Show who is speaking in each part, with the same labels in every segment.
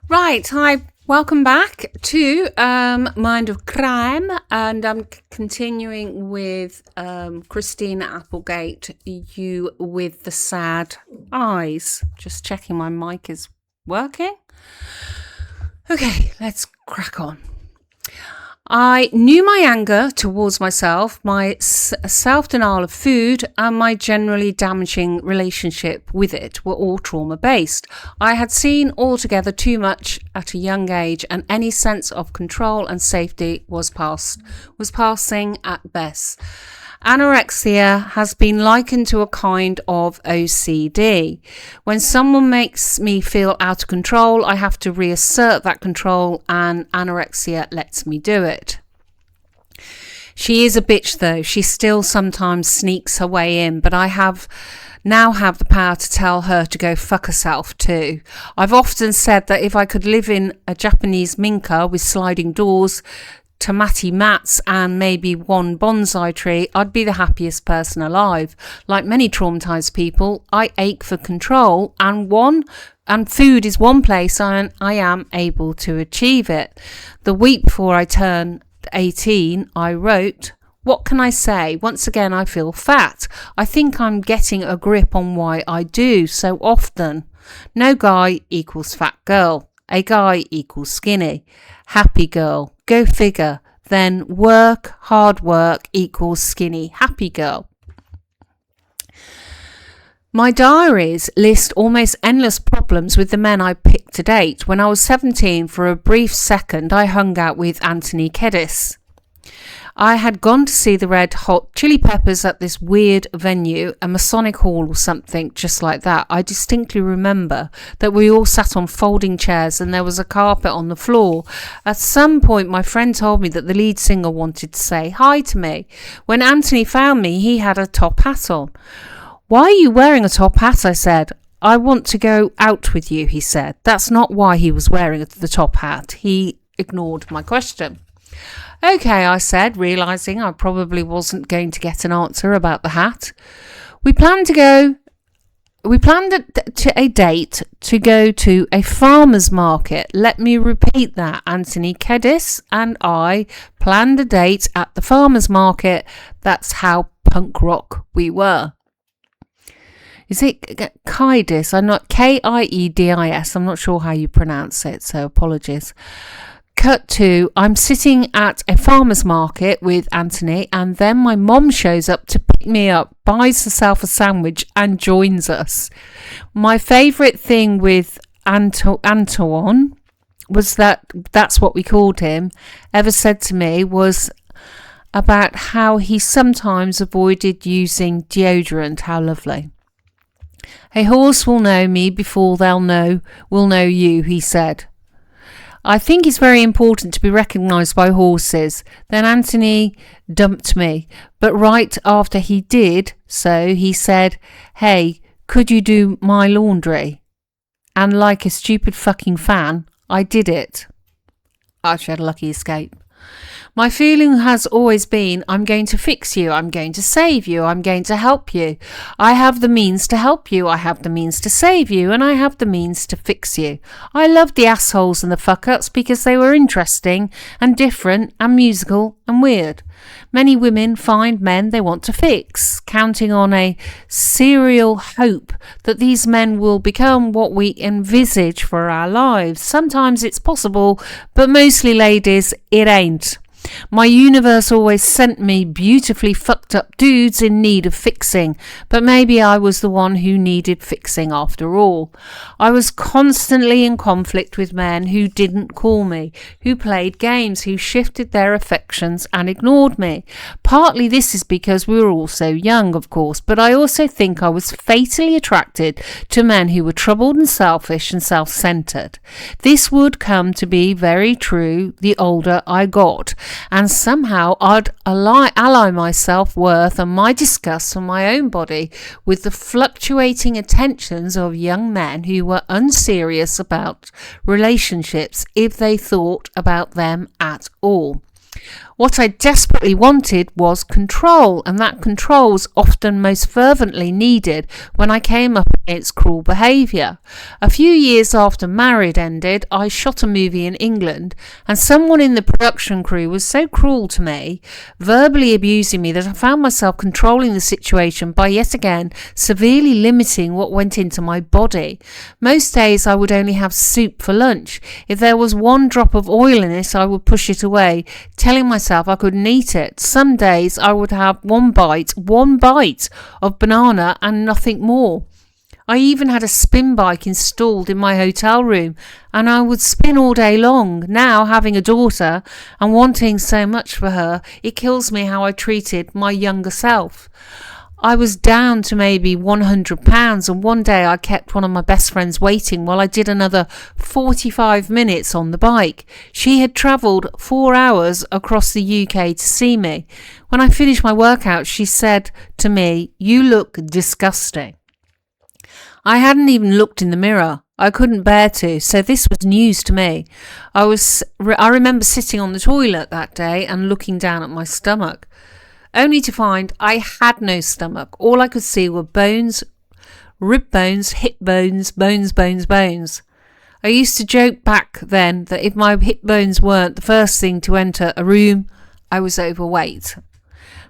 Speaker 1: Right, hi, welcome back to Mind of Crime, and I'm continuing with Christina Applegate, You with the Sad Eyes. Just checking my mic is working. Okay, let's crack on. I knew my anger towards myself, my self-denial of food, and my generally damaging relationship with it were all trauma-based. I had seen altogether too much at a young age, and any sense of control and safety was passing at best. Anorexia has been likened to a kind of OCD. When someone makes me feel out of control, I have to reassert that control, and anorexia lets me do it. She is a bitch though. She still sometimes sneaks her way in, but I now have the power to tell her to go fuck herself too. I've often said that if I could live in a Japanese minka with sliding doors, tamati mats and maybe one bonsai tree, I'd be the happiest person alive. Like many traumatized people, I ache for control, and food is one place I am able to achieve it. The week before I turned 18, I wrote, "What can I say? Once again, I feel fat. I think I'm getting a grip on why I do so often. No guy equals fat girl. A guy equals skinny. Happy girl. Go figure. Then hard work equals skinny happy girl." My diaries list almost endless problems with the men I picked to date. When I was 17, for a brief second, I hung out with Anthony Kiedis. I had gone to see the Red Hot Chili Peppers at this weird venue, a Masonic Hall or something just like that. I distinctly remember that we all sat on folding chairs and there was a carpet on the floor. At some point, my friend told me that the lead singer wanted to say hi to me. When Anthony found me, he had a top hat on. "Why are you wearing a top hat?" I said. "I want to go out with you," he said. That's not why he was wearing the top hat. He ignored my question. "Okay," I said, realising I probably wasn't going to get an answer about the hat. We planned a date to go to a farmer's market. Let me repeat that. Anthony Kiedis and I planned a date at the farmer's market. That's how punk rock we were. Is it Kiedis? I'm not Kiedis. I'm not sure how you pronounce it, so apologies. Cut to, I'm sitting at a farmer's market with Anthony, and then my mom shows up to pick me up, buys herself a sandwich and joins us. My favourite thing with Antoine was that's what we called him, ever said to me was about how he sometimes avoided using deodorant. How lovely. "A horse will know me before will know you," he said. I think it's very important to be recognised by horses. Then Anthony dumped me, but right after he did so, he said, "Hey, could you do my laundry?" And like a stupid fucking fan, I did it. I actually had a lucky escape. My feeling has always been, I'm going to fix you, I'm going to save you, I'm going to help you. I have the means to help you, I have the means to save you, and I have the means to fix you. I loved the assholes and the fuck-ups because they were interesting and different and musical and weird. Many women find men they want to fix, counting on a serial hope that these men will become what we envisage for our lives. Sometimes it's possible, but mostly, ladies, it ain't. My universe always sent me beautifully fucked up dudes in need of fixing, but maybe I was the one who needed fixing after all. I was constantly in conflict with men who didn't call me, who played games, who shifted their affections and ignored me. Partly this is because we were all so young, of course, but I also think I was fatally attracted to men who were troubled and selfish and self-centered. This would come to be very true the older I got. And somehow I'd ally my self-worth and my disgust for my own body with the fluctuating attentions of young men who were unserious about relationships if they thought about them at all. What I desperately wanted was control, and that control was often most fervently needed when I came up against cruel behaviour. A few years after Married ended, I shot a movie in England, and someone in the production crew was so cruel to me, verbally abusing me, that I found myself controlling the situation by yet again severely limiting what went into my body. Most days I would only have soup for lunch. If there was one drop of oil in it, I would push it away, telling myself I couldn't eat it. Some days I would have one bite of banana and nothing more. I even had a spin bike installed in my hotel room, and I would spin all day long. Now, having a daughter and wanting so much for her, it kills me how I treated my younger self. I was down to maybe 100 pounds, and one day I kept one of my best friends waiting while I did another 45 minutes on the bike. She had travelled 4 hours across the UK to see me. When I finished my workout, she said to me, "You look disgusting." I hadn't even looked in the mirror. I couldn't bear to, so this was news to me. I remember sitting on the toilet that day and looking down at my stomach, only to find I had no stomach. All I could see were bones, rib bones, hip bones, bones. I used to joke back then that if my hip bones weren't the first thing to enter a room, I was overweight.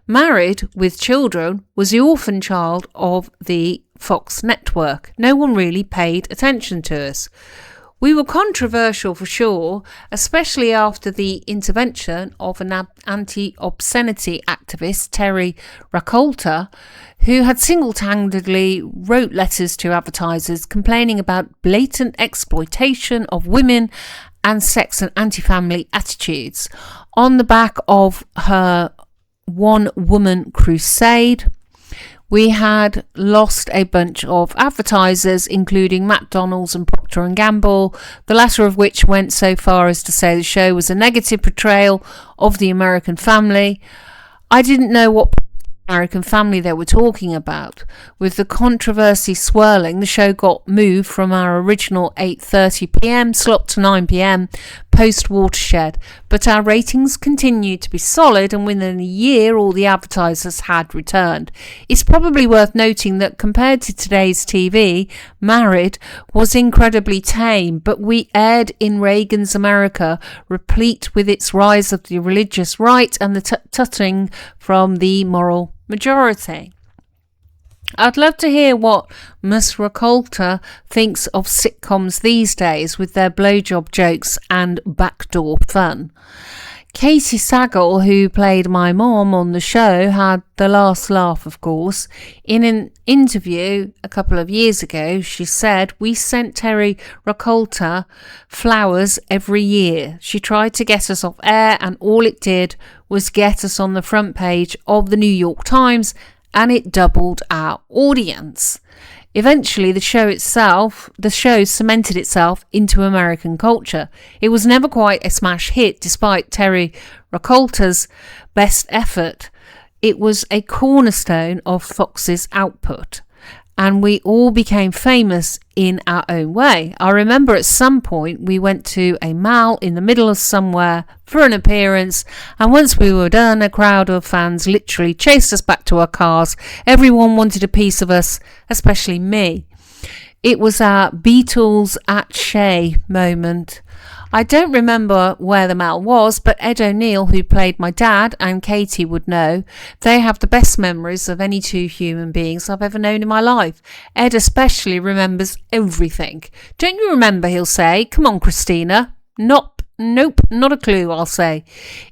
Speaker 1: Married with children was the orphan child of the Fox network. No one really paid attention to us. We were controversial for sure, especially after the intervention of an anti-obscenity activist, Terry Raccolta, who had single-handedly wrote letters to advertisers complaining about blatant exploitation of women and sex and anti-family attitudes. On the back of her one-woman crusade, we had lost a bunch of advertisers, including McDonald's and Procter & Gamble, the latter of which went so far as to say the show was a negative portrayal of the American family. I didn't know what American family they were talking about. With the controversy swirling, the show got moved from our original 8:30 p.m. slot to 9 p.m. post-Watershed, but our ratings continued to be solid, and within a year all the advertisers had returned. It's probably worth noting that compared to today's TV, Married was incredibly tame, but we aired in Reagan's America, replete with its rise of the religious right and the tutting from the moral majority. I'd love to hear what Ms. Raccolta thinks of sitcoms these days with their blowjob jokes and backdoor fun. Katie Sagal, who played my mom on the show, had the last laugh, of course. In an interview a couple of years ago, she said, "We sent Terry Raccolta flowers every year. She tried to get us off air, and all it did was get us on the front page of the New York Times, and it doubled our audience." Eventually, the show cemented itself into American culture. It was never quite a smash hit, despite Terry Raccolta's best effort. It was a cornerstone of Fox's output, and we all became famous in our own way. I remember at some point we went to a mall in the middle of somewhere for an appearance, and once we were done, a crowd of fans literally chased us back to our cars. Everyone wanted a piece of us, especially me. It was our Beatles at Shea moment. I don't remember where the mall was, but Ed O'Neill, who played my dad, and Katie would know. They have the best memories of any two human beings I've ever known in my life. Ed especially remembers everything. "Don't you remember?" he'll say. "Come on, Christina." Nope, not a clue, I'll say.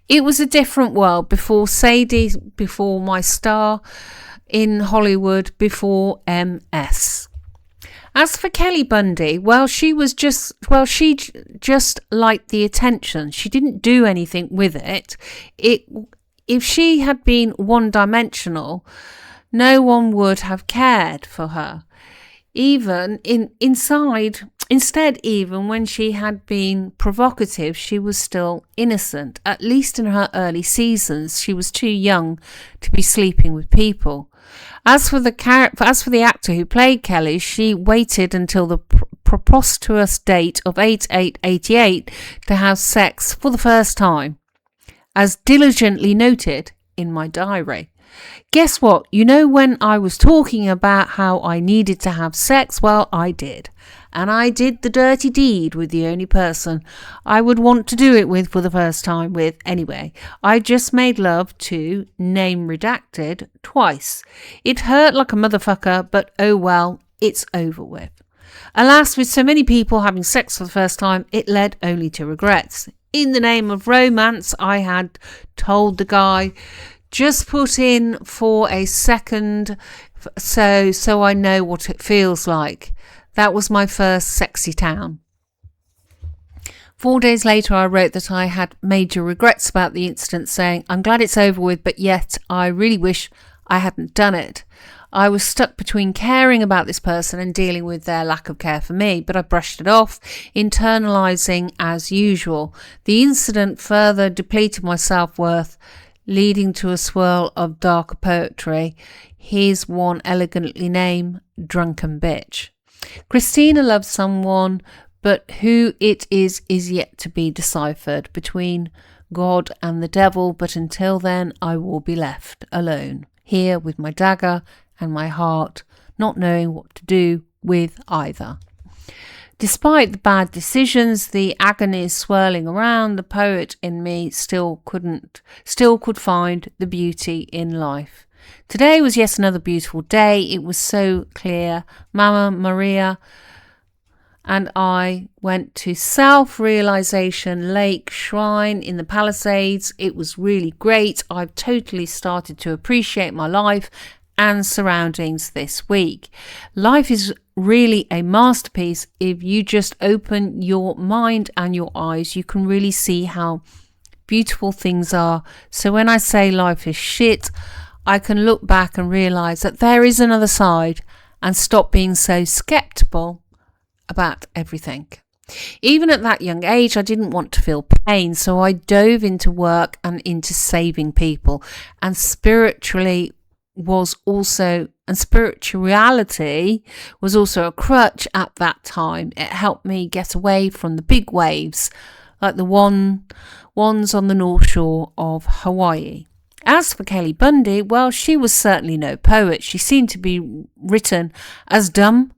Speaker 1: It was a different world before Sadie, before my star in Hollywood, before MS. As for Kelly Bundy, she just liked the attention. She didn't do anything with it. If she had been one-dimensional, no one would have cared for her. Instead, even when she had been provocative, she was still innocent. At least in her early seasons, she was too young to be sleeping with people. As for the actor who played Kelly, she waited until the preposterous date of 8/8/88 to have sex for the first time. as diligently noted in my diary. Guess what? You know, when I was talking about how I needed to have sex, well, I did. And I did the dirty deed with the only person I would want to do it with for the first time with anyway. I just made love to, name redacted, twice. It hurt like a motherfucker, but oh well, it's over with. Alas, with so many people having sex for the first time, it led only to regrets. In the name of romance, I had told the guy, just put in for a second so I know what it feels like. That was my first sexy town. 4 days later, I wrote that I had major regrets about the incident, saying, I'm glad it's over with, but yet I really wish I hadn't done it. I was stuck between caring about this person and dealing with their lack of care for me, but I brushed it off, internalising as usual. The incident further depleted my self-worth, leading to a swirl of darker poetry. Here's one elegantly named Drunken Bitch. Christina loves someone, but who it is yet to be deciphered between God and the devil, but until then I will be left alone, here with my dagger and my heart, not knowing what to do with either. Despite the bad decisions, the agonies swirling around, the poet in me still could find the beauty in life. Today was yet another beautiful day. It was so clear. Mama Maria and I went to Self-Realization Lake Shrine in the Palisades. It was really great. I've totally started to appreciate my life and surroundings this week. Life is really a masterpiece. If you just open your mind and your eyes, you can really see how beautiful things are. So when I say life is shit, I can look back and realise that there is another side and stop being so sceptical about everything. Even at that young age, I didn't want to feel pain, so I dove into work and into saving people, and spirituality was also a crutch at that time. It helped me get away from the big waves, like the ones on the North Shore of Hawaii. As for Kelly Bundy, well, she was certainly no poet. She seemed to be written as dumber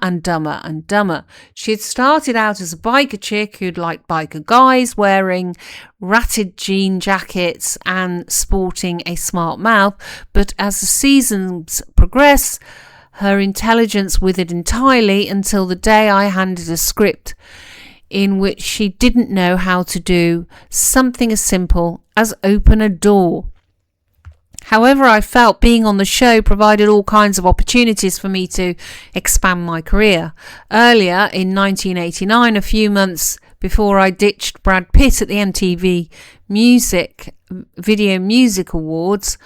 Speaker 1: and dumber and dumber. She had started out as a biker chick who'd liked biker guys, wearing ratted jean jackets and sporting a smart mouth, but as the seasons progressed, her intelligence withered entirely until the day I handed a script in which she didn't know how to do something as simple as open a door. However, I felt being on the show provided all kinds of opportunities for me to expand my career. Earlier in 1989, a few months before I ditched Brad Pitt at the MTV Video Music Awards,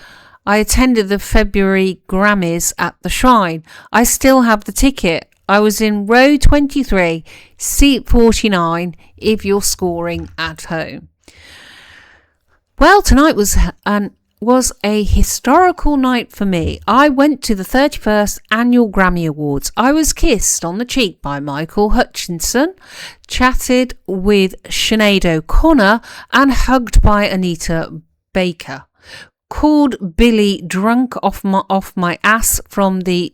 Speaker 1: I attended the February Grammys at the Shrine. I still have the ticket. I was in row 23, seat 49, if you're scoring at home. Well, tonight was a historical night for me. I went to the 31st Annual Grammy Awards. I was kissed on the cheek by Michael Hutchinson, chatted with Sinead O'Connor, and hugged by Anita Baker. Called Billy drunk off my ass from the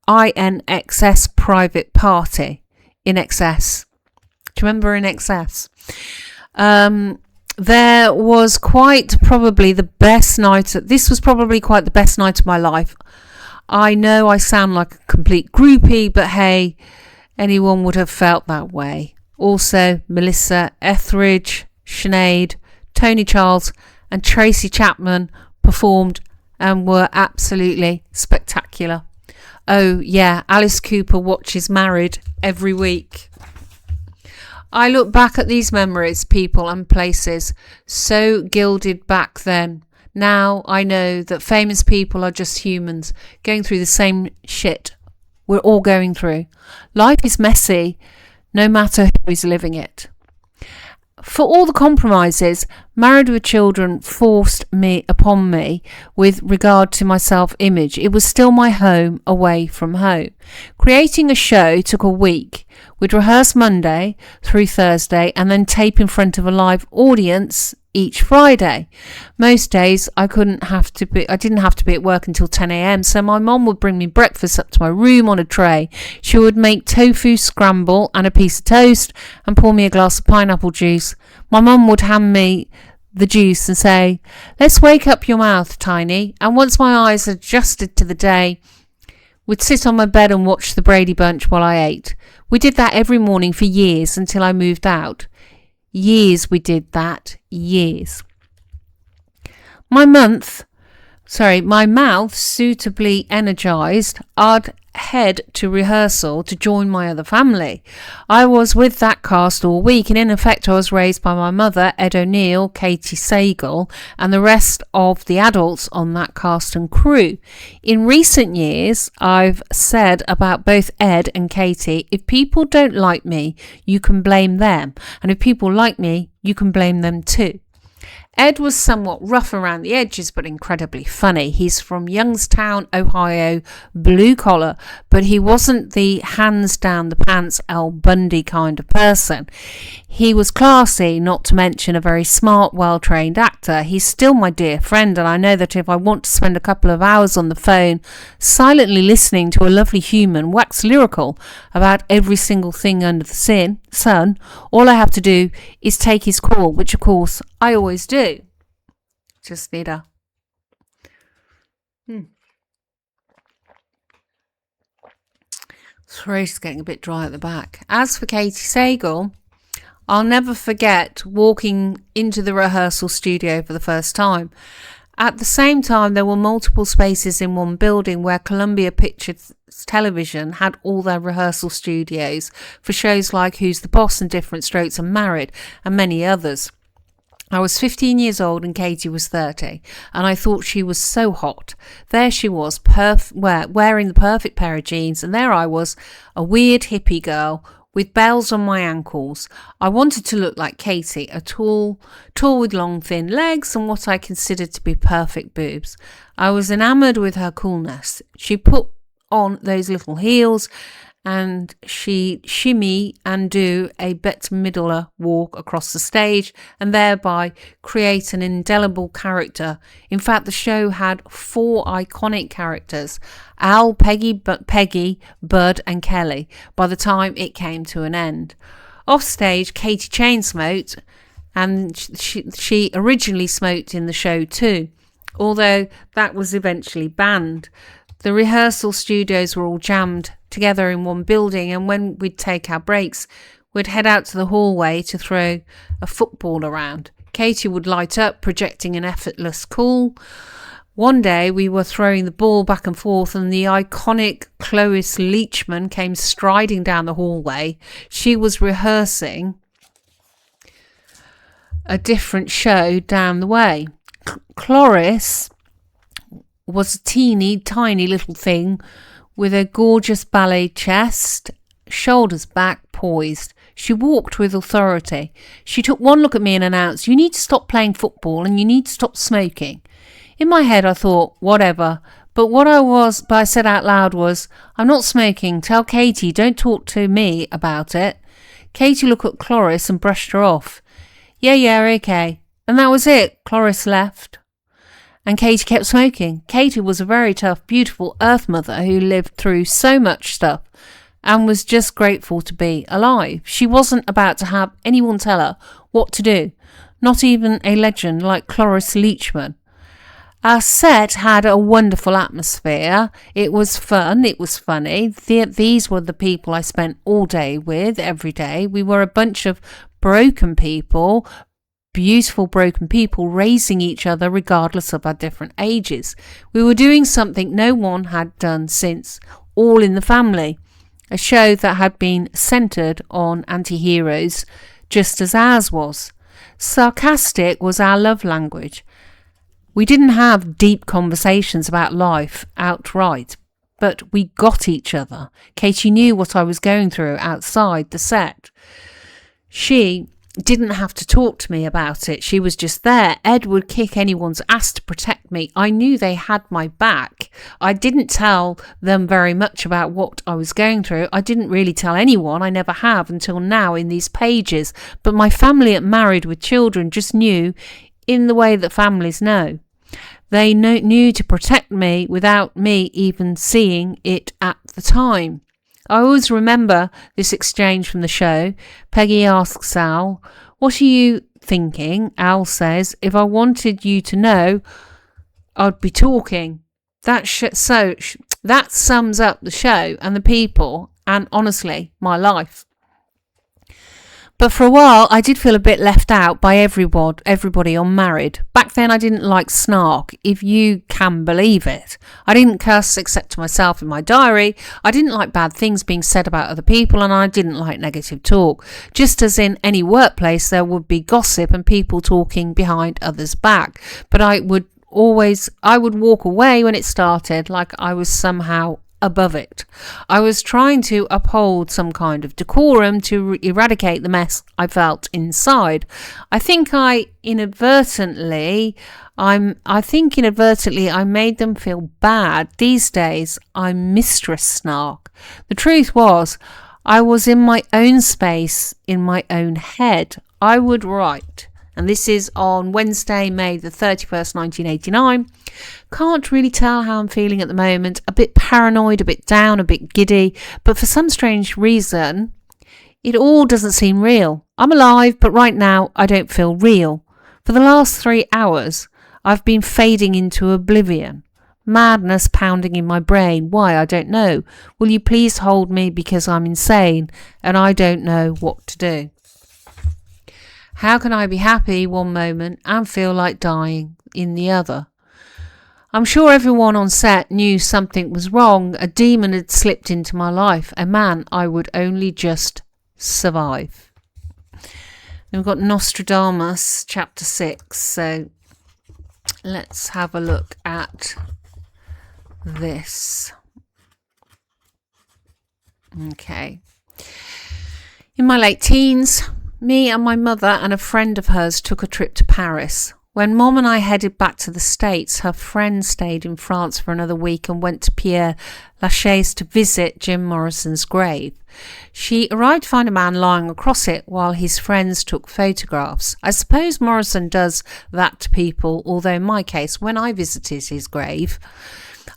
Speaker 1: INXS private party. In excess. Do you remember In Excess? There was quite probably the best night. This was probably quite the best night of my life. I know I sound like a complete groupie, but hey, anyone would have felt that way. Also, Melissa Etheridge, Sinead, Tony Charles and Tracy Chapman performed and were absolutely spectacular. Oh yeah, Alice Cooper watches Married every week. I look back at these memories, people and places, so gilded back then. Now I know that famous people are just humans, going through the same shit we're all going through. Life is messy, no matter who is living it. For all the compromises Married with Children forced upon me with regard to my self-image, it was still my home away from home. Creating a show took a week. We'd rehearse Monday through Thursday and then tape in front of a live audience each Friday. Most days I didn't have to be at work until 10 a.m. so my mom would bring me breakfast up to my room on a tray. She would make tofu scramble and a piece of toast and pour me a glass of pineapple juice. My mom would hand me the juice and say, "Let's wake up your mouth, Tiny." And once my eyes adjusted to the day, we'd sit on my bed and watch the Brady Bunch while I ate. We did that every morning for years until I moved out. Years we did that. Years. My mouth suitably energised, I'd head to rehearsal to join my other family. I was with that cast all week, and in effect I was raised by my mother, Ed O'Neill, Katie Sagal, and the rest of the adults on that cast and crew. In recent years, I've said about both Ed and Katie, if people don't like me, you can blame them, and if people like me, you can blame them too. Ed was somewhat rough around the edges, but incredibly funny. He's from Youngstown, Ohio, blue collar, but he wasn't the hands down the pants Al Bundy kind of person. He was classy, not to mention a very smart, well-trained actor. He's still my dear friend, and I know that if I want to spend a couple of hours on the phone silently listening to a lovely human wax lyrical about every single thing under the sun, all I have to do is take his call, which of course I always do. Just need a throat's getting a bit dry at the back. As for Katie Sagal, I'll never forget walking into the rehearsal studio for the first time. At the same time, there were multiple spaces in one building where Columbia Pictures Television had all their rehearsal studios for shows like Who's the Boss and Different Strokes and Married and many others. I was 15 years old and Katie was 30, and I thought she was so hot. There she was, wearing the perfect pair of jeans, and there I was, a weird hippie girl with bells on my ankles. I wanted to look like Katie, tall with long thin legs and what I considered to be perfect boobs. I was enamoured with her coolness. She put on those little heels and she'd shimmy and do a Bette Midler walk across the stage and thereby create an indelible character. In fact, the show had 4 iconic characters: Al, Peggy, Bud and Kelly, by the time it came to an end. Off stage, Katie chain smoked, and she originally smoked in the show too, although that was eventually banned. The rehearsal studios were all jammed together in one building, and when we'd take our breaks, we'd head out to the hallway to throw a football around. Katie would light up, projecting an effortless cool. One day we were throwing the ball back and forth, and the iconic Cloris Leachman came striding down the hallway. She was rehearsing a different show down the way. Cloris was a teeny tiny little thing with a gorgeous ballet chest, shoulders back, poised. She walked with authority. She took one look at me and announced, "You need to stop playing football and you need to stop smoking." In my head I thought, whatever, but what I said out loud was, "I'm not smoking. Tell Katie, don't talk to me about it." Katie looked at Cloris and brushed her off. Yeah, okay. And that was it. Cloris left. And Katie kept smoking. Katie was a very tough, beautiful earth mother who lived through so much stuff and was just grateful to be alive. She wasn't about to have anyone tell her what to do, not even a legend like Cloris Leachman. Our set had a wonderful atmosphere. It was fun. It was funny. These were the people I spent all day with, every day. We were a bunch of broken people, beautiful broken people, raising each other regardless of our different ages. We were doing something no one had done since All in the Family, a show that had been centred on anti-heroes just as ours was. Sarcastic was our love language. We didn't have deep conversations about life outright, but we got each other. Katie knew what I was going through outside the set. She didn't have to talk to me about it. She was just there. Ed would kick anyone's ass to protect me. I knew they had my back. I didn't tell them very much about what I was going through. I didn't really tell anyone. I never have until now in these pages. But my family at Married with Children just knew in the way that families know. They knew to protect me without me even seeing it at the time. I always remember this exchange from the show. Peggy asks Al, "What are you thinking?" Al says, "If I wanted you to know, I'd be talking." That sums up the show and the people and, honestly, my life. But for a while, I did feel a bit left out by everybody on Married. Back then, I didn't like snark, if you can believe it. I didn't cuss except to myself in my diary. I didn't like bad things being said about other people, and I didn't like negative talk. Just as in any workplace, there would be gossip and people talking behind others' back. But I would walk away when it started, like I was somehow above it. I was trying to uphold some kind of decorum to eradicate the mess I felt inside. I think inadvertently I made them feel bad. These days I'm Mistress Snark. The truth was, I was in my own space, in my own head. I would write, and this is on Wednesday, May the 31st, 1989. Can't really tell how I'm feeling at the moment. A bit paranoid, a bit down, a bit giddy. But for some strange reason, it all doesn't seem real. I'm alive, but right now I don't feel real. For the last 3 hours, I've been fading into oblivion. Madness pounding in my brain. Why, I don't know. Will you please hold me because I'm insane and I don't know what to do. How can I be happy one moment and feel like dying in the other? I'm sure everyone on set knew something was wrong. A demon had slipped into my life. A man I would only just survive. We've got Nostradamus, chapter 6. So let's have a look at this. Okay. In my late teens, me and my mother and a friend of hers took a trip to Paris. When Mom and I headed back to the States, her friend stayed in France for another week and went to Père Lachaise to visit Jim Morrison's grave. She arrived to find a man lying across it while his friends took photographs. I suppose Morrison does that to people, although in my case, when I visited his grave,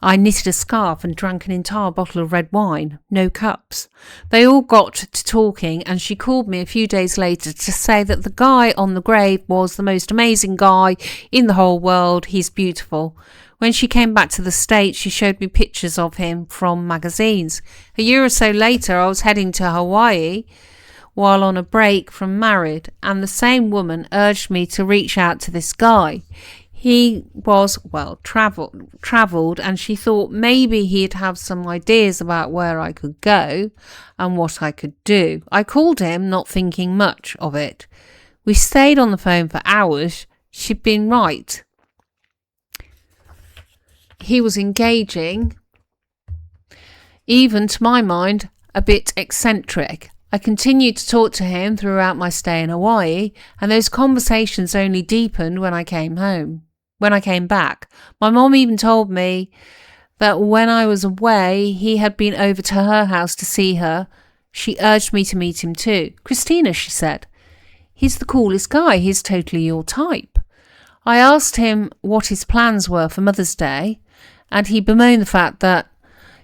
Speaker 1: I knitted a scarf and drank an entire bottle of red wine, no cups. They all got to talking and she called me a few days later to say that the guy on the grave was the most amazing guy in the whole world. He's beautiful. When she came back to the States, she showed me pictures of him from magazines. A year or so later, I was heading to Hawaii while on a break from Married, and the same woman urged me to reach out to this guy. He was, well, travelled, and she thought maybe he'd have some ideas about where I could go and what I could do. I called him, not thinking much of it. We stayed on the phone for hours. She'd been right. He was engaging, even to my mind, a bit eccentric. I continued to talk to him throughout my stay in Hawaii, and those conversations only deepened when I came back. My mom even told me that when I was away, he had been over to her house to see her. She urged me to meet him too. "Christina," she said, "he's the coolest guy. He's totally your type." I asked him what his plans were for Mother's Day, and he bemoaned the fact that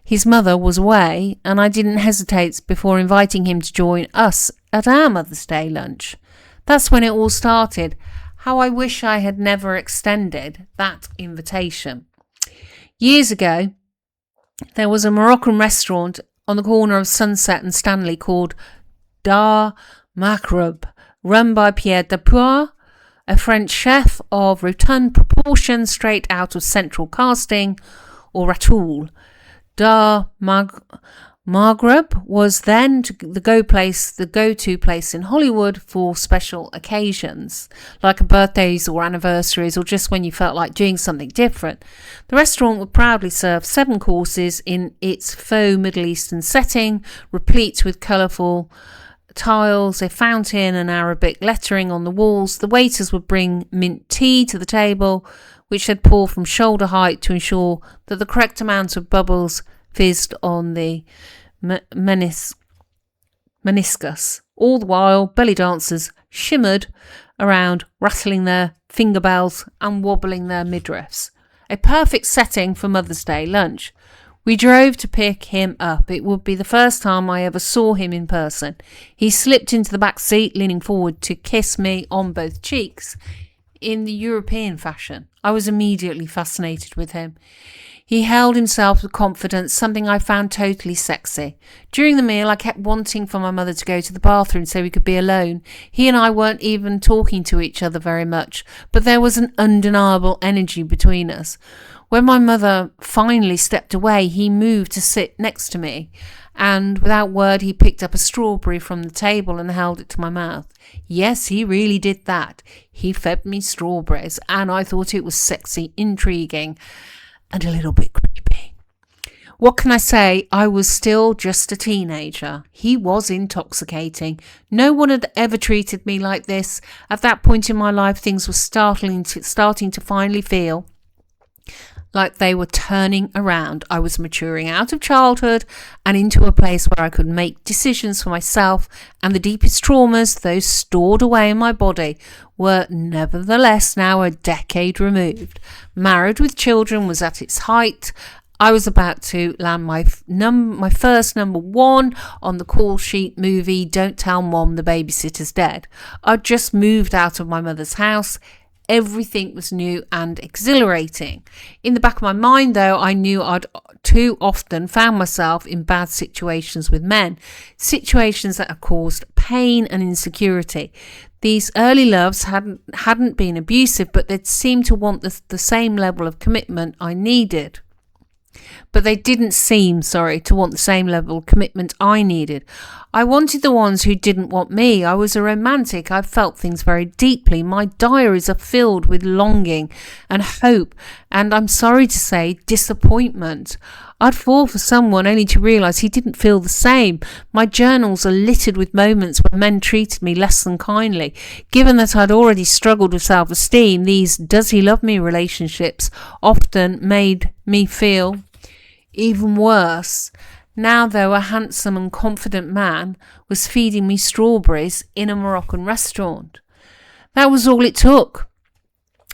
Speaker 1: his mother was away, and I didn't hesitate before inviting him to join us at our Mother's Day lunch. That's when it all started. How I wish I had never extended that invitation. Years ago, there was a Moroccan restaurant on the corner of Sunset and Stanley called Dar Maghreb, run by Pierre Depois, a French chef of rotund proportions straight out of Central Casting or Ratoul. Dar Maghreb was then the go-to place in Hollywood for special occasions, like birthdays or anniversaries, or just when you felt like doing something different. The restaurant would proudly serve 7 courses in its faux Middle Eastern setting, replete with colourful tiles, a fountain and Arabic lettering on the walls. The waiters would bring mint tea to the table, which they'd pour from shoulder height to ensure that the correct amount of bubbles fizzed on the meniscus. All the while, belly dancers shimmered around, rattling their finger bells and wobbling their midriffs. A perfect setting for Mother's Day lunch. We drove to pick him up. It would be the first time I ever saw him in person. He slipped into the back seat, leaning forward to kiss me on both cheeks in the European fashion. I was immediately fascinated with him. He held himself with confidence, something I found totally sexy. During the meal, I kept wanting for my mother to go to the bathroom so we could be alone. He and I weren't even talking to each other very much, but there was an undeniable energy between us. When my mother finally stepped away, he moved to sit next to me, and without word, he picked up a strawberry from the table and held it to my mouth. Yes, he really did that. He fed me strawberries, and I thought it was sexy, intriguing, and a little bit creepy. What can I say? I was still just a teenager. He was intoxicating. No one had ever treated me like this. At that point in my life, things were starting to finally feel like they were turning around. I was maturing out of childhood and into a place where I could make decisions for myself, and the deepest traumas, those stored away in my body, were nevertheless now a decade removed. Married with children was at its height. I was about to land my first number one on the call sheet movie, Don't Tell Mom the Babysitter's Dead. I'd just moved out of my mother's house. Everything was new and exhilarating. In the back of my mind, though, I knew I'd too often found myself in bad situations with men, situations that had caused pain and insecurity. These early loves hadn't been abusive, but they'd seemed to want the same level of commitment I needed. But they didn't seem, to want the same level of commitment I needed. I wanted the ones who didn't want me. I was a romantic. I felt things very deeply. My diaries are filled with longing and hope, and I'm sorry to say, disappointment. I'd fall for someone only to realise he didn't feel the same. My journals are littered with moments when men treated me less than kindly. Given that I'd already struggled with self-esteem, these does he love me relationships often made me feel even worse. Now, though, a handsome and confident man was feeding me strawberries in a Moroccan restaurant. That was all it took.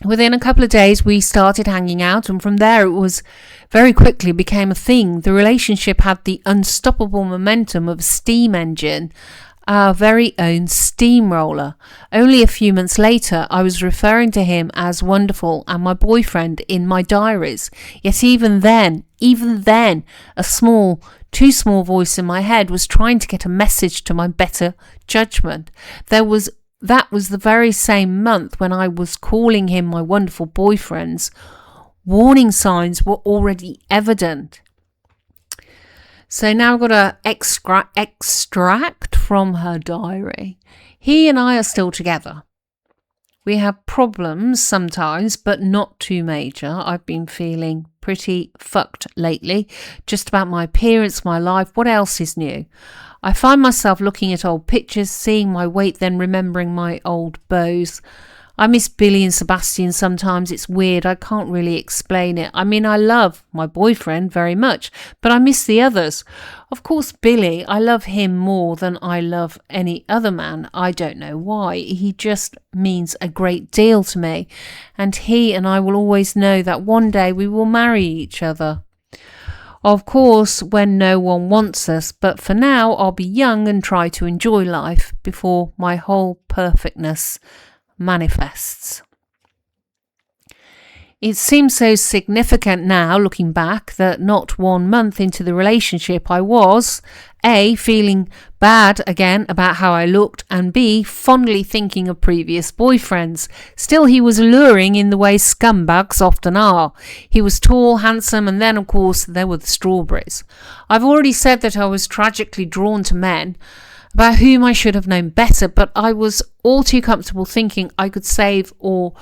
Speaker 1: Within a couple of days, we started hanging out, and from there it was very quickly became a thing. The relationship had the unstoppable momentum of a steam engine, our very own steamroller. Only a few months later, I was referring to him as wonderful and my boyfriend in my diaries. Yet even then, a too small voice in my head was trying to get a message to my better judgment. That was the very same month when I was calling him my wonderful boyfriends. Warning signs were already evident. So now I've got to extract from her diary. He and I are still together. We have problems sometimes, but not too major. I've been feeling pretty fucked lately, just about my appearance, my life. What else is new? I find myself looking at old pictures, seeing my weight, then remembering my old bows. I miss Billy and Sebastian sometimes. It's weird. I can't really explain it. I mean, I love my boyfriend very much, but I miss the others. Of course, Billy, I love him more than I love any other man. I don't know why. He just means a great deal to me. And he and I will always know that one day we will marry each other. Of course, when no one wants us, but for now, I'll be young and try to enjoy life before my whole perfectness manifests. It seems so significant now, looking back, that not 1 month into the relationship I was A, feeling bad again about how I looked, and B, fondly thinking of previous boyfriends. Still, he was alluring in the way scumbags often are. He was tall, handsome, and then, of course, there were the strawberries. I've already said that I was tragically drawn to men about whom I should have known better, but I was all too comfortable thinking I could save or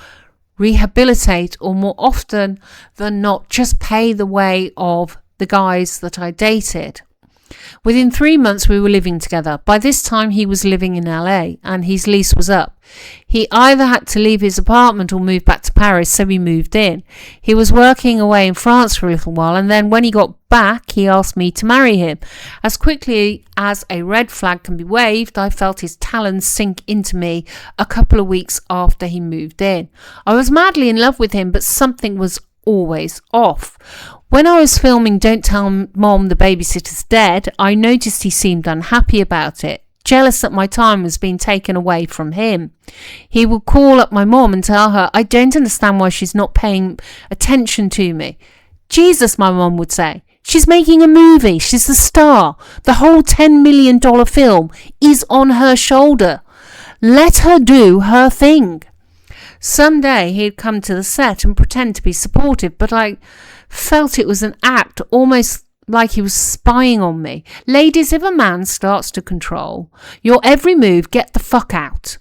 Speaker 1: rehabilitate, or more often than not, just pay the way of the guys that I dated. Within 3 months, we were living together. By this time, he was living in LA and his lease was up. He either had to leave his apartment or move back to Paris, so we moved in. He was working away in France for a little while, and then when he got back, he asked me to marry him. As quickly as a red flag can be waved, I felt his talons sink into me a couple of weeks after he moved in. I was madly in love with him, but something was always off. When I was filming Don't Tell Mom the Babysitter's Dead, I noticed he seemed unhappy about it, jealous that my time was being taken away from him. He would call up my mom and tell her, I don't understand why she's not paying attention to me. Jesus, my mom would say. She's making a movie. She's the star. The whole $10 million film is on her shoulder. Let her do her thing. Someday he'd come to the set and pretend to be supportive, but I felt it was an act, almost like he was spying on me. Ladies, if a man starts to control your every move, get the fuck out.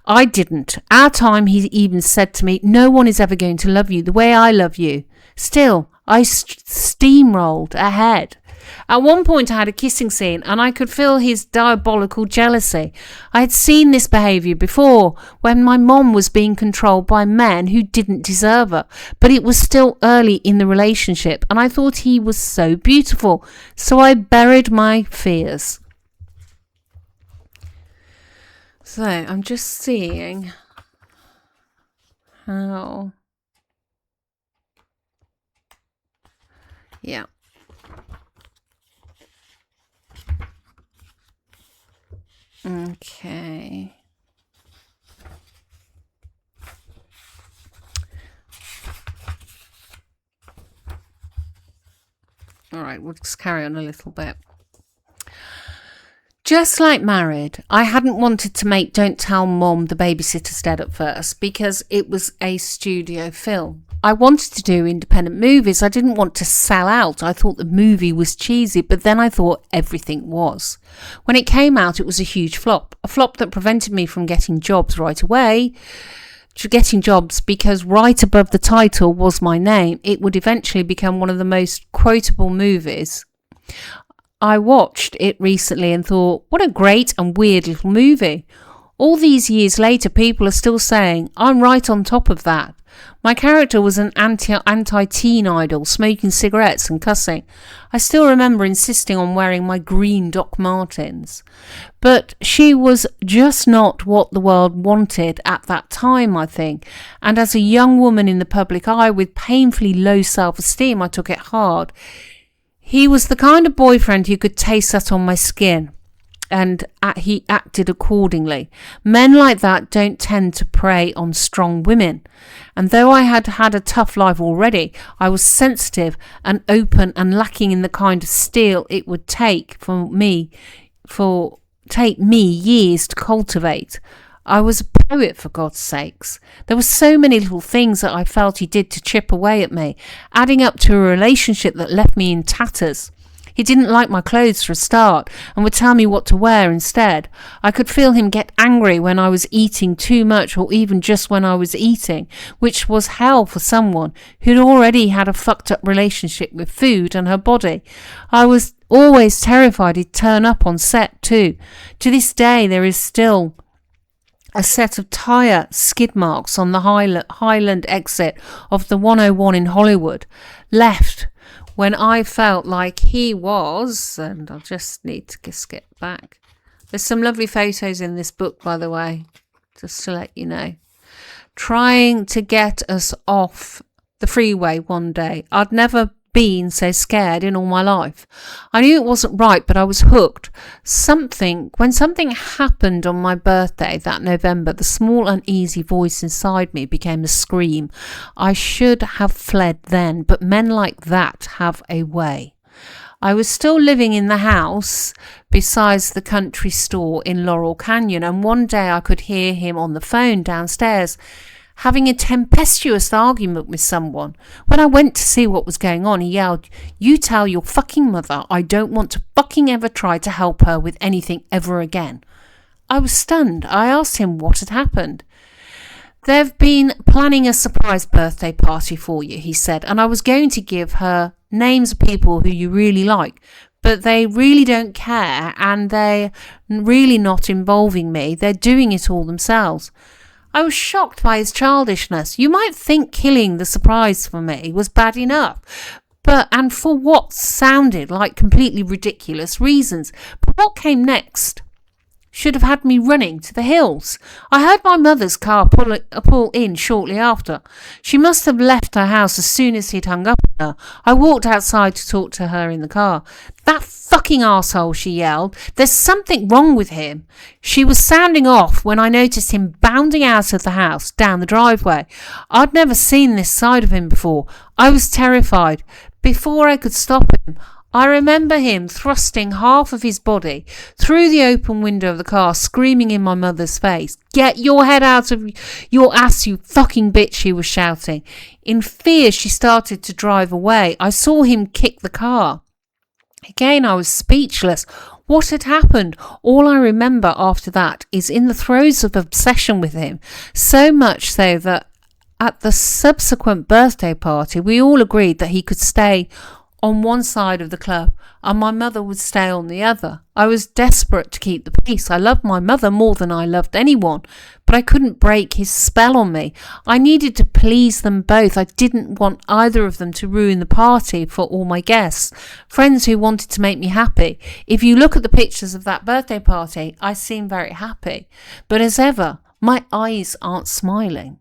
Speaker 1: I didn't. Our time, he even said to me, no one is ever going to love you the way I love you. Still, I steamrolled ahead. At one point I had a kissing scene and I could feel his diabolical jealousy. I had seen this behaviour before when my mom was being controlled by men who didn't deserve her, but it was still early in the relationship and I thought he was so beautiful, so I buried my fears. So I'm just seeing how... Yeah. Okay. All right, we'll just carry on a little bit. Just like Married, I hadn't wanted to make Don't Tell Mom the Babysitter's Dead at first because it was a studio film. I wanted to do independent movies. I didn't want to sell out. I thought the movie was cheesy, but then I thought everything was. When it came out, it was a huge flop. A flop that prevented me from getting jobs right away. Getting jobs because right above the title was my name. It would eventually become one of the most quotable movies. I watched it recently and thought, what a great and weird little movie. All these years later, people are still saying, I'm right on top of that. My character was an anti-teen idol, smoking cigarettes and cussing. I still remember insisting on wearing my green Doc Martens. But she was just not what the world wanted at that time, I think. And as a young woman in the public eye with painfully low self-esteem, I took it hard. He was the kind of boyfriend who could taste that on my skin. And he acted accordingly. Men like that don't tend to prey on strong women. And though I had had a tough life already, I was sensitive and open and lacking in the kind of steel it would take me years to cultivate. I was a poet, for God's sakes. There were so many little things that I felt he did to chip away at me, adding up to a relationship that left me in tatters. He didn't like my clothes for a start and would tell me what to wear instead. I could feel him get angry when I was eating too much or even just when I was eating, which was hell for someone who'd already had a fucked up relationship with food and her body. I was always terrified he'd turn up on set too. To this day, there is still a set of tyre skid marks on the Highland exit of the 101 in Hollywood left when I felt like he was, and I'll just need to skip back. There's some lovely photos in this book, by the way, just to let you know. Trying to get us off the freeway one day. I'd never been so scared in all my life. I knew it wasn't right, but I was hooked. When something happened on my birthday that November, the small uneasy voice inside me became a scream. I should have fled then, but men like that have a way. I was still living in the house besides the country store in Laurel Canyon, and one day I could hear him on the phone downstairs having a tempestuous argument with someone. When I went to see what was going on, he yelled, "You tell your fucking mother I don't want to fucking ever try to help her with anything ever again." I was stunned. I asked him what had happened. "They've been planning a surprise birthday party for you," he said, "and I was going to give her names of people who you really like. but they really don't care and they're really not involving me. They're doing it all themselves. I was shocked by his childishness. You might think killing the surprise for me was bad enough, and for what sounded like completely ridiculous reasons. But what came next should have had me running to the hills. I heard my mother's car pull in shortly after. She must have left her house as soon as he'd hung up on her. I walked outside to talk to her in the car. "That fucking arsehole," she yelled. "There's something wrong with him." She was sounding off when I noticed him bounding out of the house down the driveway. I'd never seen this side of him before. I was terrified. Before I could stop him, I remember him thrusting half of his body through the open window of the car, screaming in my mother's face. "Get your head out of your ass, you fucking bitch," he was shouting. In fear, she started to drive away. I saw him kick the car. Again, I was speechless. What had happened? All I remember after that is in the throes of obsession with him, so much so that at the subsequent birthday party, we all agreed that he could stay on one side of the club and my mother would stay on the other. I was desperate to keep the peace. I loved my mother more than I loved anyone, but I couldn't break his spell on me. I needed to please them both. I didn't want either of them to ruin the party for all my guests, friends who wanted to make me happy. If you look at the pictures of that birthday party, I seem very happy, but as ever, my eyes aren't smiling.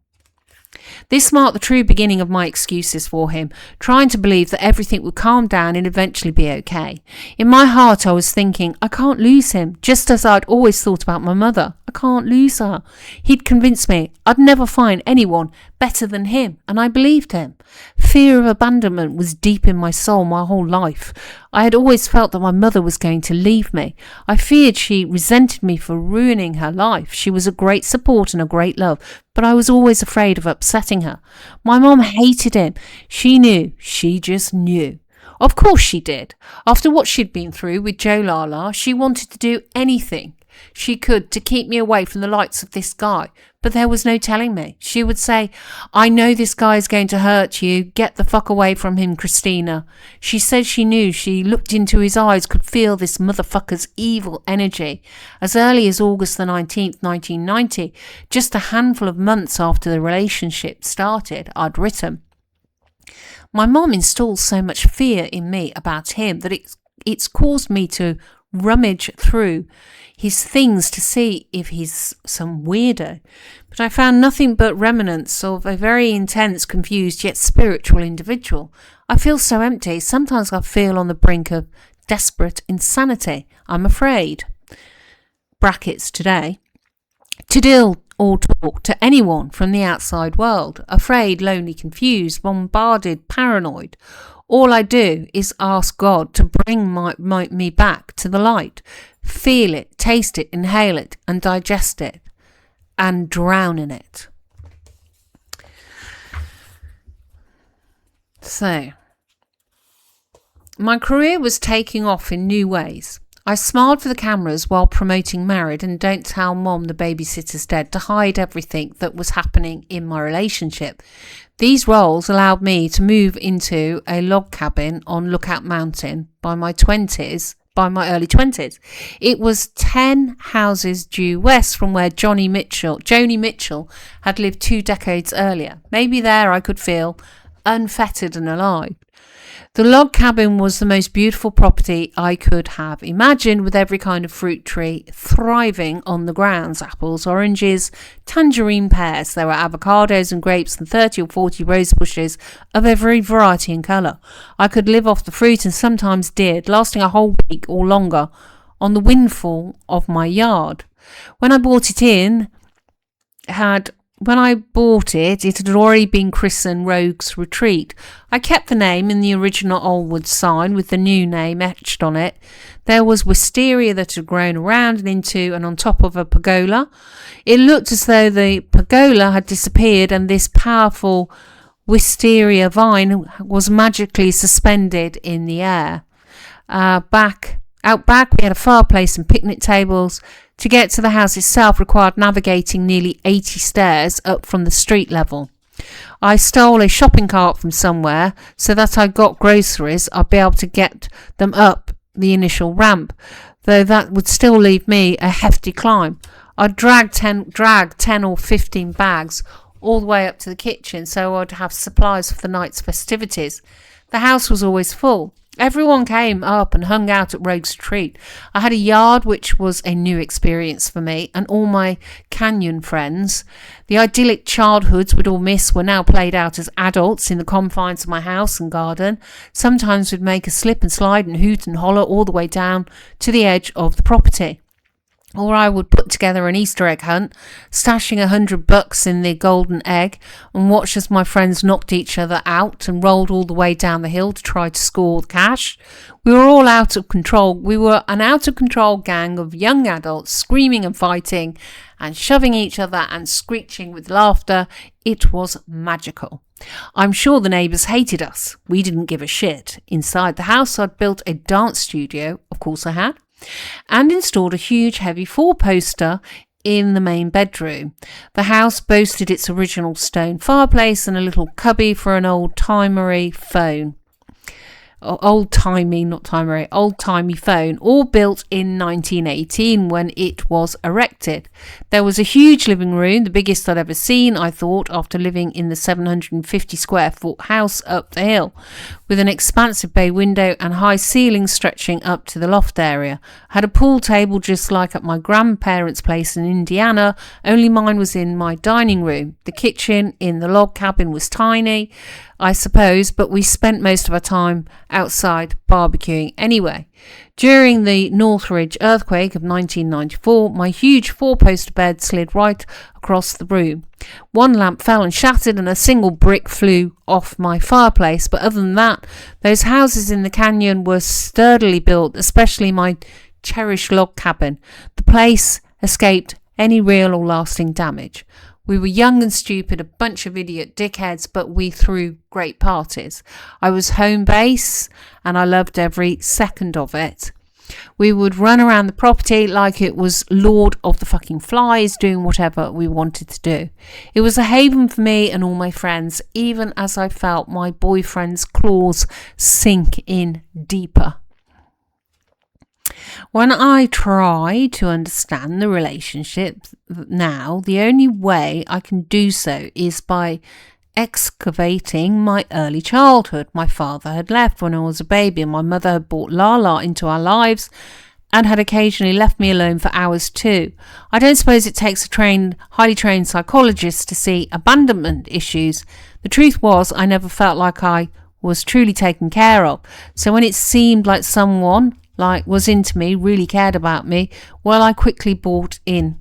Speaker 1: This marked the true beginning of my excuses for him, trying to believe that everything would calm down and eventually be okay. In my heart I was thinking, I can't lose him, just as I'd always thought about my mother. I can't lose her. He'd convinced me I'd never find anyone better than him, and I believed him. Fear of abandonment was deep in my soul my whole life. I had always felt that my mother was going to leave me. I feared she resented me for ruining her life. She was a great support and a great love, but I was always afraid of upsetting her. My mom hated him. She knew. She just knew. Of course she did. After what she'd been through with Joe Lala, she wanted to do anything she could to keep me away from the likes of this guy, but there was no telling me. She would say, "I know this guy is going to hurt you. Get the fuck away from him, Christina." She said she knew. She looked into his eyes, could feel this motherfucker's evil energy. As early as August the 19th, 1990, just a handful of months after the relationship started, I'd written, "My mom installed so much fear in me about him that it's caused me to rummage through his things to see if he's some weirdo. But I found nothing but remnants of a very intense, confused yet spiritual individual. I feel so empty. Sometimes I feel on the brink of desperate insanity. I'm afraid." Brackets today. To deal or talk to anyone from the outside world. Afraid, lonely, confused, bombarded, paranoid. All I do is ask God to bring me back to the light. Feel it, taste it, inhale it, and digest it, and drown in it. So, my career was taking off in new ways. I smiled for the cameras while promoting Married and Don't Tell Mom the Babysitter's Dead to hide everything that was happening in my relationship. These roles allowed me to move into a log cabin on Lookout Mountain by my early 20s. It was 10 houses due west from where Joni Mitchell had lived 2 decades earlier. Maybe there I could feel unfettered and alive. The log cabin was the most beautiful property I could have imagined, with every kind of fruit tree thriving on the grounds. Apples, oranges, tangerine, pears. There were avocados and grapes and 30 or 40 rose bushes of every variety and colour. I could live off the fruit and sometimes did, lasting a whole week or longer on the windfall of my yard. When I bought it, it had already been christened Rogue's Retreat. I kept the name in the original Oldwood sign with the new name etched on it. There was wisteria that had grown around and into and on top of a pergola. It looked as though the pergola had disappeared and this powerful wisteria vine was magically suspended in the air. Out back, we had a fireplace and picnic tables. To get to the house itself required navigating nearly 80 stairs up from the street level. I stole a shopping cart from somewhere so that I got groceries. I'd be able to get them up the initial ramp, though that would still leave me a hefty climb. I'd drag 10 or 15 bags all the way up to the kitchen so I'd have supplies for the night's festivities. The house was always full. Everyone came up and hung out at Rogue's Retreat. I had a yard, which was a new experience for me, and all my canyon friends. The idyllic childhoods we'd all miss were now played out as adults in the confines of my house and garden. Sometimes we'd make a slip and slide and hoot and holler all the way down to the edge of the property. Or I would put together an Easter egg hunt, stashing $100 in the golden egg, and watch as my friends knocked each other out and rolled all the way down the hill to try to score the cash. We were all out of control. We were an out-of-control gang of young adults screaming and fighting and shoving each other and screeching with laughter. It was magical. I'm sure the neighbours hated us. We didn't give a shit. Inside the house, I'd built a dance studio, of course I had, and installed a huge heavy 4-poster in the main bedroom. The house boasted its original stone fireplace and a little cubby for an old-timey phone, all built in 1918 when it was erected. There was a huge living room, the biggest I'd ever seen, I thought, after living in the 750 square foot house up the hill, with an expansive bay window and high ceilings stretching up to the loft area. I had a pool table just like at my grandparents' place in Indiana, only mine was in my dining room. The kitchen in the log cabin was tiny, I suppose, but we spent most of our time outside barbecuing anyway. During the Northridge earthquake of 1994, my huge 4-poster bed slid right across the room. One lamp fell and shattered and a single brick flew off my fireplace, but other than that, those houses in the canyon were sturdily built, especially my cherished log cabin. The place escaped any real or lasting damage. We were young and stupid, a bunch of idiot dickheads, but we threw great parties. I was home base and I loved every second of it. We would run around the property like it was Lord of the fucking Flies, doing whatever we wanted to do. It was a haven for me and all my friends, even as I felt my boyfriend's claws sink in deeper. When I try to understand the relationship now, the only way I can do so is by excavating my early childhood. My father had left when I was a baby, and my mother had brought Lala into our lives and had occasionally left me alone for hours too. I don't suppose it takes a highly trained psychologist to see abandonment issues. The truth was, I never felt like I was truly taken care of. So when it seemed like someone was into me, really cared about me, well, I quickly bought in.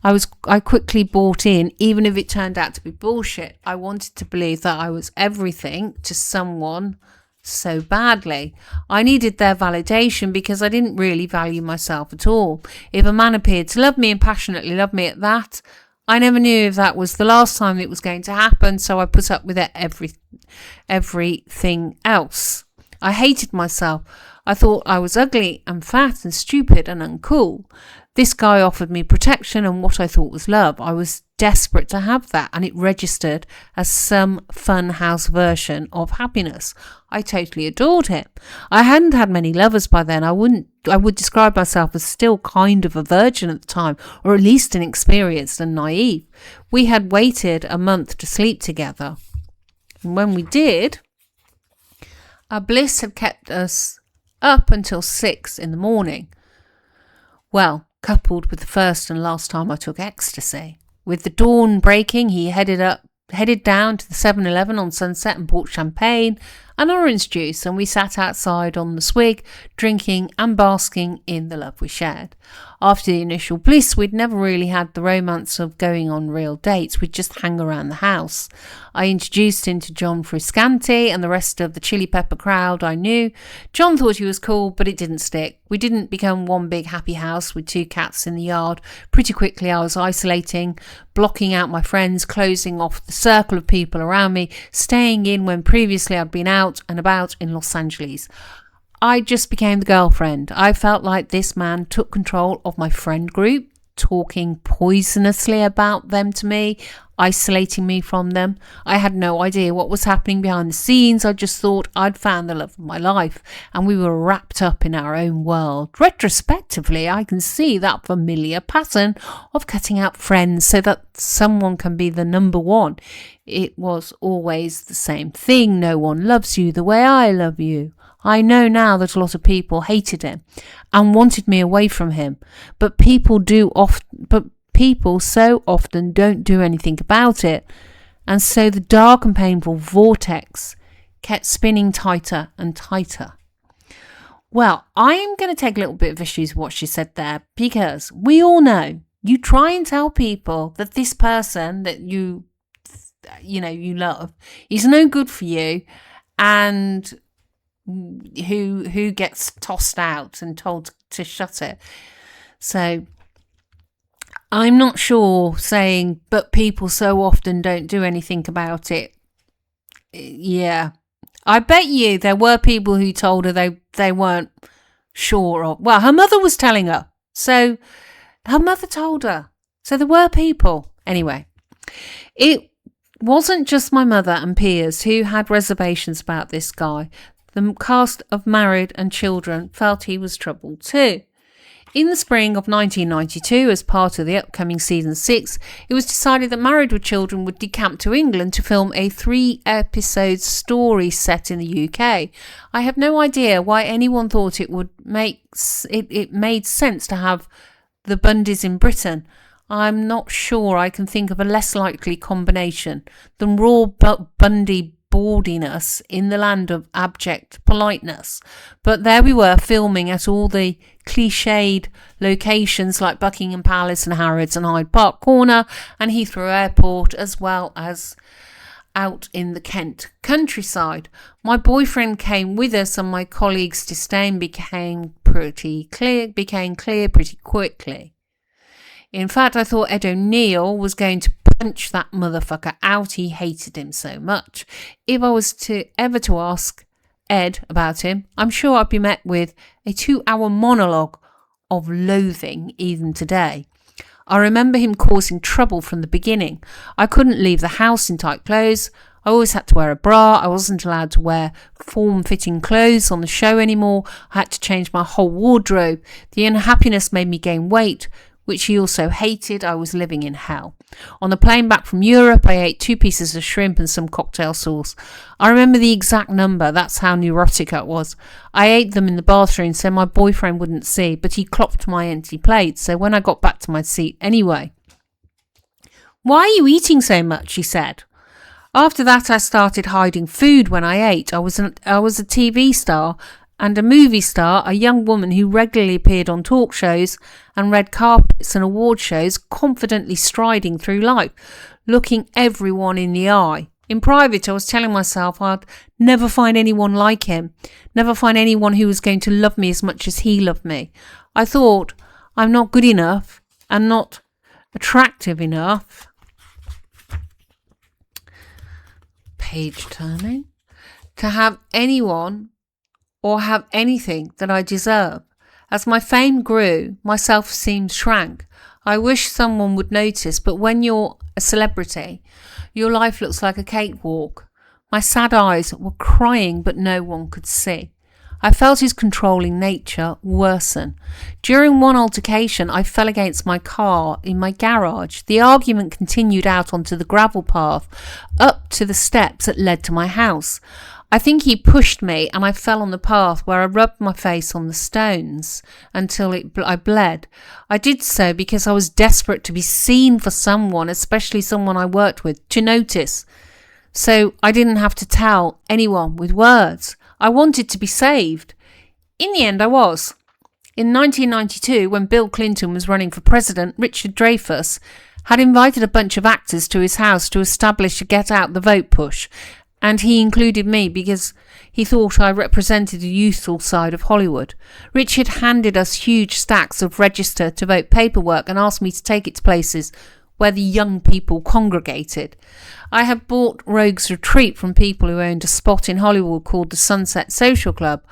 Speaker 1: I quickly bought in, even if it turned out to be bullshit. I wanted to believe that I was everything to someone so badly. I needed their validation because I didn't really value myself at all. If a man appeared to love me and passionately love me at that, I never knew if that was the last time it was going to happen, so I put up with it everything else. I hated myself. I thought I was ugly and fat and stupid and uncool. This guy offered me protection and what I thought was love. I was desperate to have that, and it registered as some fun house version of happiness. I totally adored him. I hadn't had many lovers by then. I would describe myself as still kind of a virgin at the time, or at least inexperienced and naive. We had waited a month to sleep together, and when we did, our bliss had kept us up until 6 in the morning. Well, coupled with the first and last time I took ecstasy. With the dawn breaking, he headed down to the 7-Eleven on Sunset and bought champagne and orange juice, and we sat outside on the swig, drinking and basking in the love we shared. After the initial bliss, we'd never really had the romance of going on real dates. We'd just hang around the house. I introduced him to John Frusciante and the rest of the Chili Pepper crowd I knew. John thought he was cool, but it didn't stick. We didn't become one big happy house with 2 cats in the yard. Pretty quickly I was isolating, blocking out my friends, closing off the circle of people around me, staying in when previously I'd been out and about in Los Angeles. I just became the girlfriend. I felt like this man took control of my friend group, talking poisonously about them to me, isolating me from them. I had no idea what was happening behind the scenes. I just thought I'd found the love of my life and we were wrapped up in our own world. Retrospectively, I can see that familiar pattern of cutting out friends so that someone can be the number one. It was always the same thing. No one loves you the way I love you. I know now that a lot of people hated him and wanted me away from him, but people so often don't do anything about it. And so the dark and painful vortex kept spinning tighter and tighter. Well, I'm going to take a little bit of issues with what she said there, because we all know you try and tell people that this person that you love is no good for you, and who gets tossed out and told to shut it. So I'm not sure saying, but people so often don't do anything about it. Yeah. I bet you there were people who told her they weren't sure of. Well, her mother was telling her. So her mother told her. So there were people. Anyway, it wasn't just my mother and peers who had reservations about this guy. The cast of Married and Children felt he was trouble too. In the spring of 1992, as part of the upcoming season 6, it was decided that Married with Children would decamp to England to film a 3-episode story set in the UK. I have no idea why anyone thought it would it made sense to have the Bundys in Britain. I'm not sure I can think of a less likely combination than raw Bundy bawdiness in the land of abject politeness. But there we were, filming at all the cliched locations like Buckingham Palace and Harrods and Hyde Park Corner and Heathrow Airport, as well as out in the Kent countryside. My boyfriend came with us and my colleagues' disdain became clear pretty quickly. In fact, I thought Ed O'Neill was going to punch that motherfucker out. He hated him so much. If I was ever to ask Ed about him, I'm sure I'd be met with a 2-hour monologue of loathing even today. I remember him causing trouble from the beginning. I couldn't leave the house in tight clothes. I always had to wear a bra. I wasn't allowed to wear form-fitting clothes on the show anymore. I had to change my whole wardrobe. The unhappiness made me gain weight, which he also hated. I was living in hell. On the plane back from Europe, I ate 2 pieces of shrimp and some cocktail sauce. I remember the exact number. That's how neurotic I was. I ate them in the bathroom so my boyfriend wouldn't see, but he clocked my empty plate. So when I got back to my seat anyway. "Why are you eating so much?" he said. After that, I started hiding food when I ate. I was a TV star and a movie star, a young woman who regularly appeared on talk shows and red carpets and award shows, confidently striding through life, looking everyone in the eye. In private, I was telling myself I'd never find anyone like him, never find anyone who was going to love me as much as he loved me. I thought, I'm not good enough and not attractive enough. Page turning. To have anyone or have anything that I deserve. As my fame grew, my self-esteem shrank. I wish someone would notice, but when you're a celebrity, your life looks like a cakewalk. My sad eyes were crying, but no one could see. I felt his controlling nature worsen. During one altercation, I fell against my car in my garage. The argument continued out onto the gravel path, up to the steps that led to my house. I think he pushed me and I fell on the path where I rubbed my face on the stones until I bled. I did so because I was desperate to be seen for someone, especially someone I worked with, to notice. So I didn't have to tell anyone with words. I wanted to be saved. In the end, I was. In 1992, when Bill Clinton was running for president, Richard Dreyfuss had invited a bunch of actors to his house to establish a get out the vote push. And he included me because he thought I represented the youthful side of Hollywood. Richard handed us huge stacks of register to vote paperwork and asked me to take it to places where the young people congregated. I had bought Rogue's Retreat from people who owned a spot in Hollywood called the Sunset Social Club.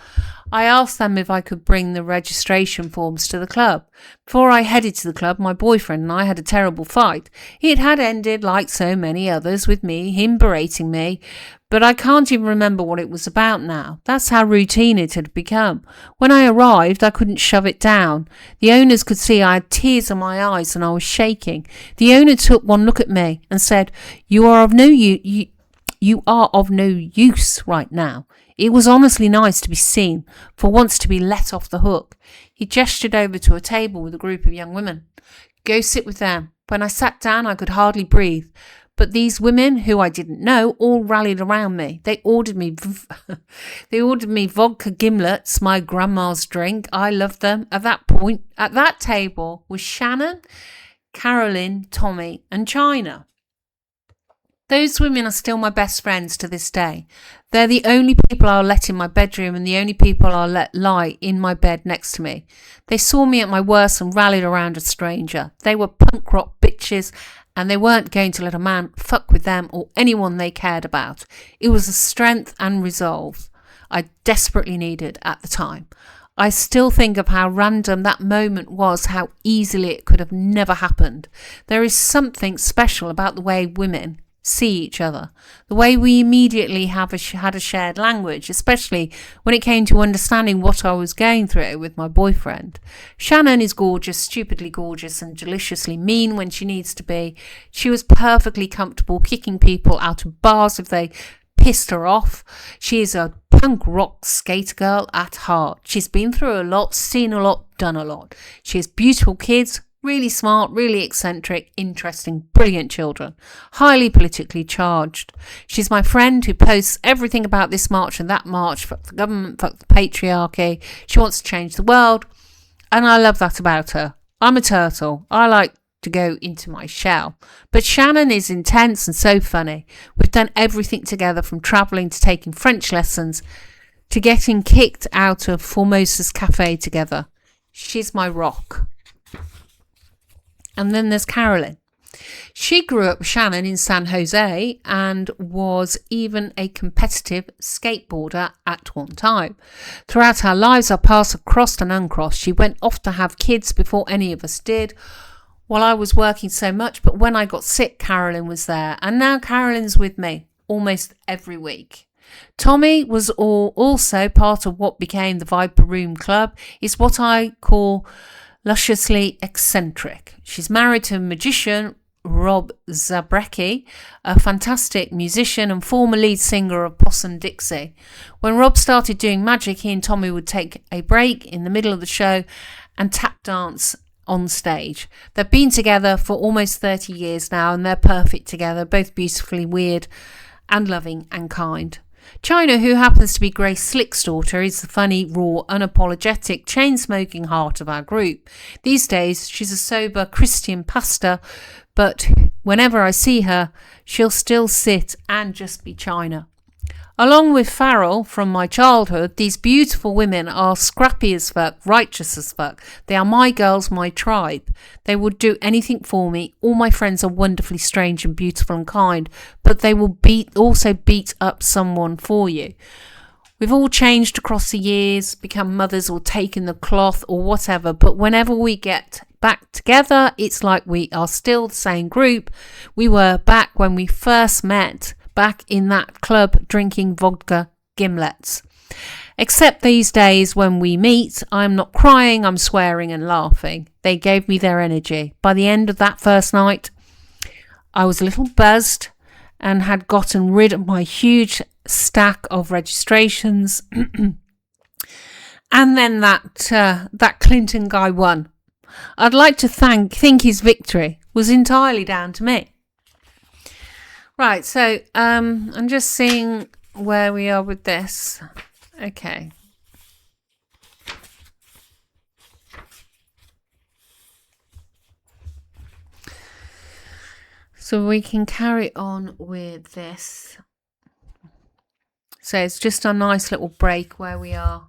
Speaker 1: I asked them if I could bring the registration forms to the club. Before I headed to the club, my boyfriend and I had a terrible fight. It had ended, like so many others, with him berating me, but I can't even remember what it was about now. That's how routine it had become. When I arrived, I couldn't shove it down. The owners could see I had tears in my eyes and I was shaking. The owner took one look at me and said, You are of no use right now. It was honestly nice to be seen, for once to be let off the hook. He gestured over to a table with a group of young women. Go sit with them. When I sat down, I could hardly breathe. But these women, who I didn't know, all rallied around me. They ordered me vodka gimlets, my grandma's drink. I loved them. At that table was Shannon, Carolyn, Tommy, and China. Those women are still my best friends to this day. They're the only people I'll let in my bedroom and the only people I'll let lie in my bed next to me. They saw me at my worst and rallied around a stranger. They were punk rock bitches and they weren't going to let a man fuck with them or anyone they cared about. It was a strength and resolve I desperately needed at the time. I still think of how random that moment was, how easily it could have never happened. There is something special about the way women see each other, the way we immediately had a shared language, especially when it came to understanding what I was going through with my boyfriend. Shannon is gorgeous, stupidly gorgeous and deliciously mean when she needs to be. She was perfectly comfortable kicking people out of bars if they pissed her off. She is a punk rock skater girl at heart. She's been through a lot, seen a lot, done a lot. She has beautiful kids, really smart, really eccentric, interesting, brilliant children. Highly politically charged. She's my friend who posts everything about this march and that march. Fuck the government, fuck the patriarchy. She wants to change the world. And I love that about her. I'm a turtle. I like to go into my shell. But Shannon is intense and so funny. We've done everything together, from travelling to taking French lessons to getting kicked out of Formosa's cafe together. She's my rock. And then there's Carolyn. She grew up with Shannon in San Jose and was even a competitive skateboarder at one time. Throughout our lives, our paths have crossed and uncrossed. She went off to have kids before any of us did, while I was working so much. But when I got sick, Carolyn was there. And now Carolyn's with me almost every week. Tommy was also part of what became the Viper Room Club. It's what I call lusciously eccentric. She's married to magician Rob Zabrecki, a fantastic musician and former lead singer of Possum Dixie. When Rob started doing magic, he and Tommy would take a break in the middle of the show and tap dance on stage. They've been together for almost 30 years now and they're perfect together, both beautifully weird and loving and kind. China, who happens to be Grace Slick's daughter, is the funny, raw, unapologetic, chain-smoking heart of our group. These days, she's a sober Christian pastor, but whenever I see her, she'll still sit and just be China. Along with Farrell from my childhood, these beautiful women are scrappy as fuck, righteous as fuck. They are my girls, my tribe. They would do anything for me. All my friends are wonderfully strange and beautiful and kind, but they will also beat up someone for you. We've all changed across the years, become mothers or taken the cloth or whatever, but whenever we get back together, it's like we are still the same group we were back when we first met, back in that club drinking vodka gimlets. Except these days when we meet, I'm not crying, I'm swearing and laughing. They gave me their energy. By the end of that first night, I was a little buzzed and had gotten rid of my huge stack of registrations. And then that Clinton guy won. I'd like to think his victory was entirely down to me. Right, so I'm just seeing where we are with this. Okay. So we can carry on with this. So it's just a nice little break where we are.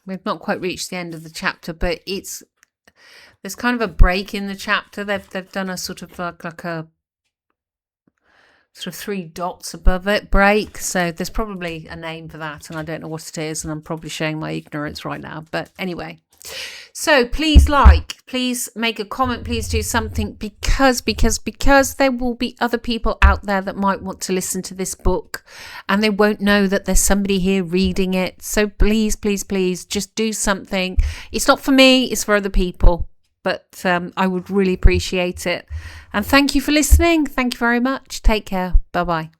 Speaker 1: We've not quite reached the end of the chapter, but there's kind of a break in the chapter. They've done a sort of like a sort of 3 dots above it, break. So there's probably a name for that, and I don't know what it is, and I'm probably showing my ignorance right now. But anyway, so please please make a comment, please do something, because there will be other people out there that might want to listen to this book, and they won't know that there's somebody here reading it. So please just do something. It's not for me, it's for other people. But I would really appreciate it. And thank you for listening. Thank you very much. Take care. Bye-bye.